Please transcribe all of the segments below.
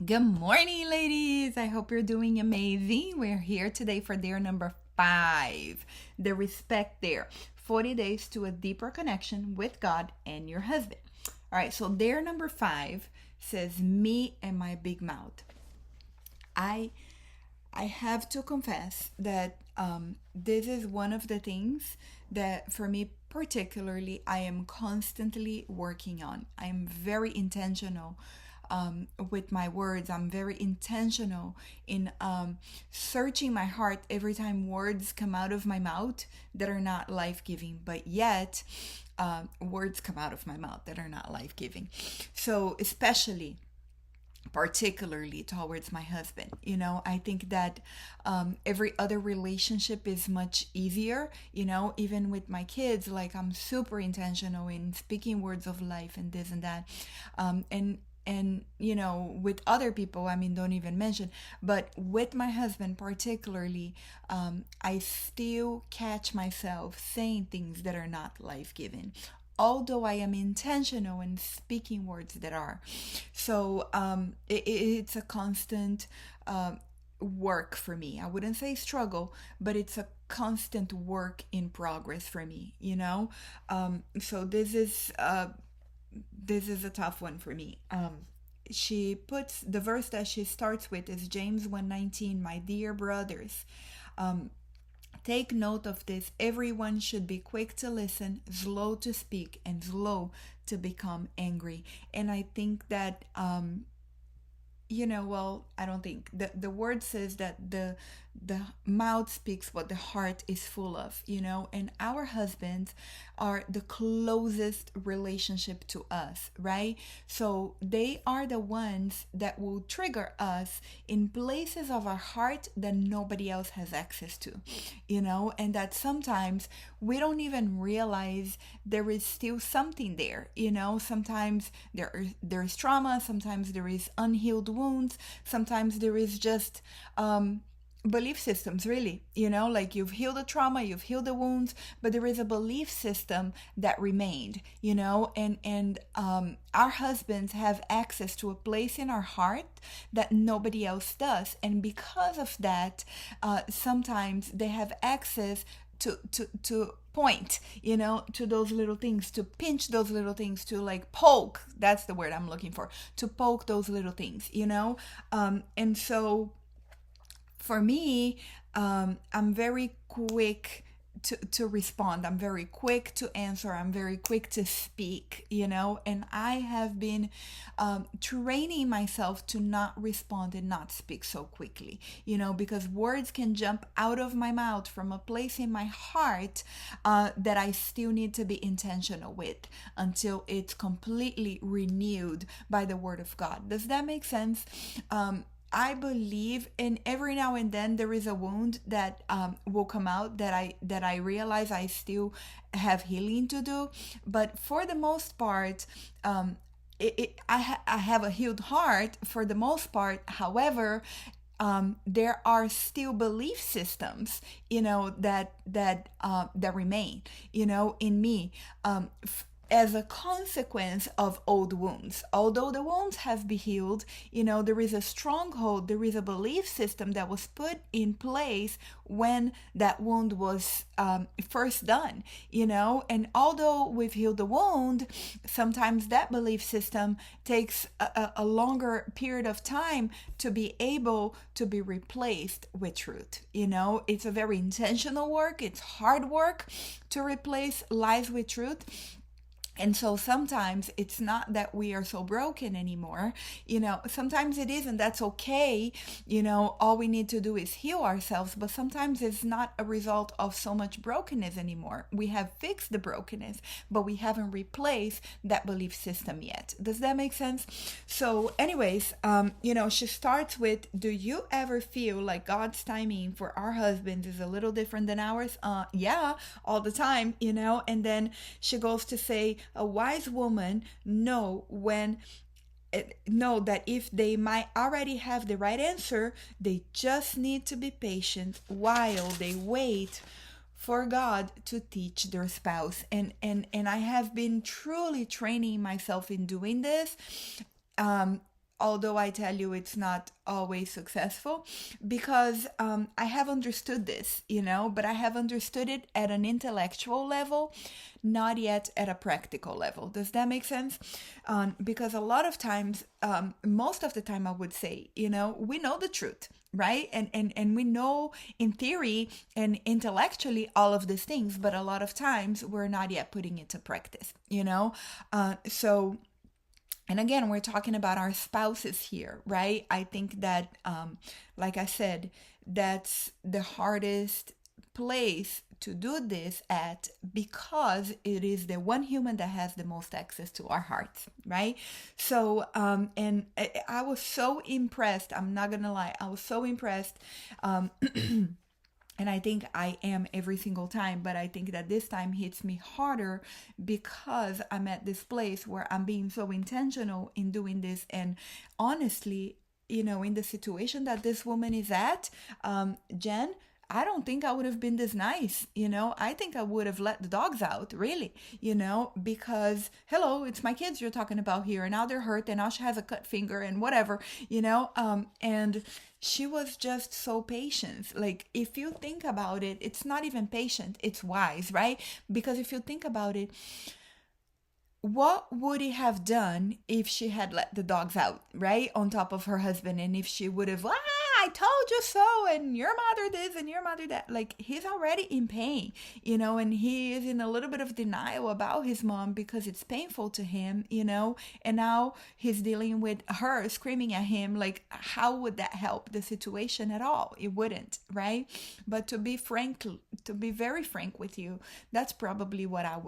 Good morning, ladies. I hope you're doing amazing. We're here today for dare number 5, the respect dare, 40 days to a deeper connection with God and your husband. All right, so dare number 5 says, Me and my big mouth. I I have to confess that this is one of the things that, for me particularly, I am constantly working on. I am very intentional with my words. I'm very intentional in searching my heart every time words come out of my mouth that are not life giving, but yet words come out of my mouth that are not life giving. So, especially particularly towards my husband. I think that every other relationship is much easier, even with my kids. Like, I'm super intentional in speaking words of life and this and that. And with other people, I mean, don't even mention. But with my husband particularly, I still catch myself saying things that are not life-giving, although I am intentional in speaking words that are. So it's a constant work for me. I wouldn't say struggle, but it's a constant work in progress for me. So this is a tough one for me. She puts the verse that she starts with is James 1:19. My dear brothers, um, take note of this. Everyone should be quick to listen, slow to speak, and slow to become angry. And I think that well, I don't think the word says that the mouth speaks what the heart is full of, and our husbands are the closest relationship to us, right? So they are the ones that will trigger us in places of our heart that nobody else has access to, and that sometimes we don't even realize there is still something there. Sometimes there's trauma, sometimes there is unhealed wounds, sometimes there is just belief systems, really. Like, you've healed the trauma, you've healed the wounds, but there is a belief system that remained. And our husbands have access to a place in our heart that nobody else does, and because of that, sometimes they have access to point, to those little things, to pinch those little things, to, like, poke. That's the word I'm looking for. To poke those little things. And so for me, I'm very quick to respond. I'm very quick to answer. I'm very quick to speak, and I have been training myself to not respond and not speak so quickly, because words can jump out of my mouth from a place in my heart that I still need to be intentional with until it's completely renewed by the Word of God. Does that make sense? I believe, and every now and then there is a wound that will come out that I realize I still have healing to do, but for the most part, I have a healed heart for the most part. However, there are still belief systems, that remain, in me. As a consequence of old wounds. Although the wounds have been healed, there is a stronghold, there is a belief system that was put in place when that wound was first done, and although we've healed the wound, sometimes that belief system takes a longer period of time to be able to be replaced with truth. It's a very intentional work, it's hard work to replace lies with truth. And so sometimes it's not that we are so broken anymore. Sometimes it is, and that's okay. All we need to do is heal ourselves, but sometimes it's not a result of so much brokenness anymore. We have fixed the brokenness, but we haven't replaced that belief system yet. Does that make sense? So, anyways, she starts with, do you ever feel like God's timing for our husbands is a little different than ours? Yeah, all the time, and then she goes to say, a wise woman know that if they might already have the right answer, they just need to be patient while they wait for God to teach their spouse. And I have been truly training myself in doing this. although I tell you it's not always successful, because I have understood this, but I have understood it at an intellectual level, not yet at a practical level. Does that make sense? Because a lot of times, most of the time, I would say, we know the truth, right? And we know in theory and intellectually all of these things, but a lot of times we're not yet putting it to practice, so, and again, we're talking about our spouses here, right? I think that, like I said, that's the hardest place to do this at, because it is the one human that has the most access to our hearts, right? So, and I was so impressed. I'm not gonna lie, I was so impressed. And I think I am every single time, but I think that this time hits me harder because I'm at this place where I'm being so intentional in doing this. And honestly, in the situation that this woman is at, Jen, I don't think I would have been this nice, I think I would have let the dogs out, really, because hello, it's my kids you're talking about here, and now they're hurt, and now she has a cut finger and whatever, and she was just so patient. Like, if you think about it, it's not even patient, it's wise, right? Because if you think about it, what would he have done if she had let the dogs out, right? On top of her husband, and if she would have, I told you so, and your mother this and your mother that. Like, he's already in pain, and he is in a little bit of denial about his mom because it's painful to him, and now he's dealing with her screaming at him. Like, how would that help the situation at all? It wouldn't, right? But to be very frank with you, that's probably what I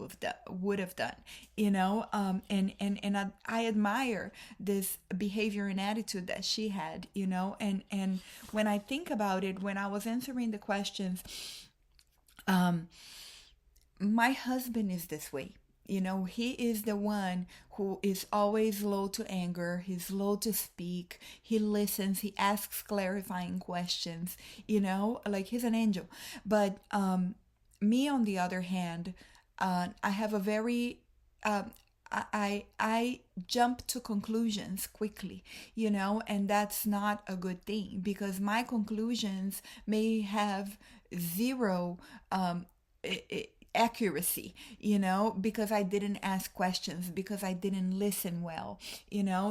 would have done, and I admire this behavior and attitude that she had, and when I think about it, when I was answering the questions, my husband is this way. He is the one who is always slow to anger. He's slow to speak. He listens. He asks clarifying questions, like he's an angel. But me, on the other hand, I have a very I jump to conclusions quickly, and that's not a good thing, because my conclusions may have zero accuracy, because I didn't ask questions, because I didn't listen well,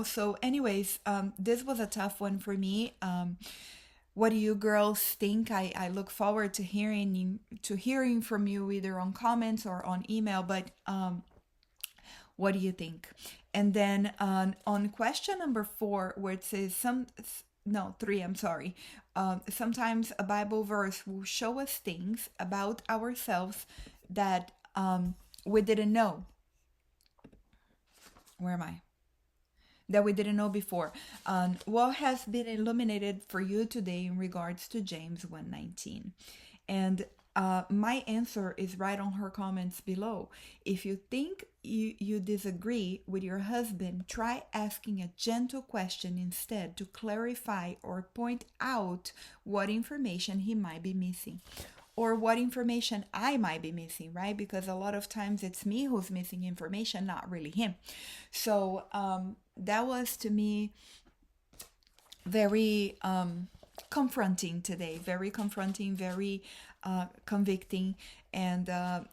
So anyways, this was a tough one for me. What do you girls think? I look forward to hearing from you, either on comments or on email, but what do you think? And then on question number 4, where it says 3, I'm sorry. Sometimes a Bible verse will show us things about ourselves that we didn't know. Where am I? That we didn't know before. What has been illuminated for you today in regards to James 1:19? And my answer is right on her comments below. If you think you disagree with your husband, try asking a gentle question instead to clarify or point out what information he might be missing, or what information I might be missing, right? Because a lot of times it's me who's missing information, not really him. So that was, to me, very confronting today, very confronting, very convicting, and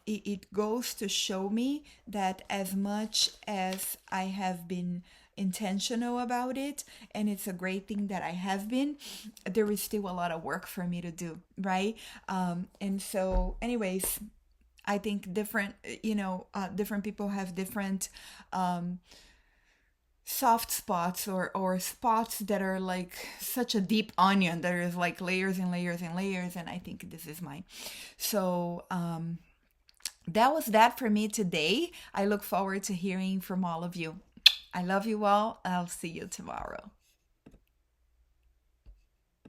it goes to show me that as much as I have been intentional about it, and it's a great thing that I have been, there is still a lot of work for me to do, right? And so anyways, I think different people have different soft spots, or spots that are like such a deep onion. There is like layers and layers and layers, and I think this is mine. So that was that for me today. I look forward to hearing from all of you. I love you all. I'll see you tomorrow.